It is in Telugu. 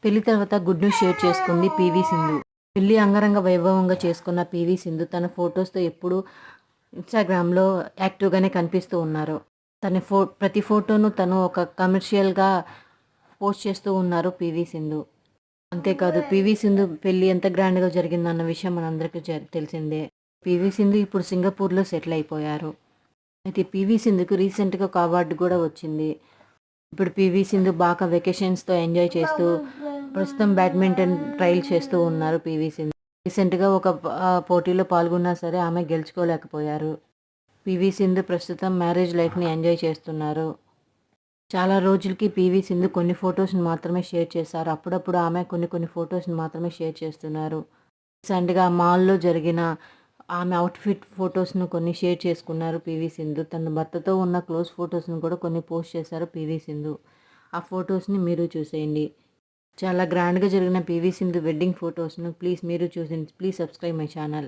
పెళ్లి తర్వాత గుడ్ న్యూస్ షేర్ చేసుకుంది పీవీ సింధు. పెళ్లి అంగరంగ వైభవంగా చేసుకున్న పీవీ సింధు తన ఫొటోస్తో ఎప్పుడూ ఇన్స్టాగ్రామ్లో యాక్టివ్గానే కనిపిస్తూ ఉన్నారు. తన ప్రతి ఫోటోను తను ఒక కమర్షియల్గా పోస్ట్ చేస్తూ ఉన్నారు పీవీ సింధు. అంతేకాదు పీవీ సింధు పెళ్లి ఎంత గ్రాండ్గా జరిగిందన్న విషయం మనందరికీ తెలిసిందే. పీవీ సింధు ఇప్పుడు సింగపూర్లో సెటిల్ అయిపోయారు. అయితే పీవీ సింధుకు రీసెంట్గా ఒక అవార్డు కూడా వచ్చింది. ఇప్పుడు పీవీ సింధు బాగా వెకేషన్స్తో ఎంజాయ్ చేస్తూ ప్రస్తుతం బ్యాడ్మింటన్ ట్రయల్ చేస్తూ ఉన్నారు పీవీ సింధు. రీసెంట్గా ఒక పోటీలో పాల్గొన్నా సరే ఆమె గెలుచుకోలేకపోయారు. పీవీ సింధు ప్రస్తుతం మ్యారేజ్ లైఫ్ని ఎంజాయ్ చేస్తున్నారు. చాలా రోజులకి పీవీ సింధు కొన్ని ఫొటోస్ని మాత్రమే షేర్ చేశారు. అప్పుడప్పుడు ఆమె కొన్ని ఫొటోస్ని మాత్రమే షేర్ చేస్తున్నారు. రీసెంట్గా మాల్లో జరిగిన ఆమె అవుట్ఫిట్ ఫొటోస్ను కొన్ని షేర్ చేసుకున్నారు పీవీ సింధు. తన భర్తతో ఉన్న క్లోజ్ ఫొటోస్ను కూడా కొన్ని పోస్ట్ చేశారు పీవీ సింధు. ఆ ఫొటోస్ని మీరు చూసేయండి. చాలా గ్రాండ్గా జరిగిన పీవీ సింధు వెడ్డింగ్ ఫొటోస్ను ప్లీజ్ మీరు చూసేయండి. Please subscribe my channel.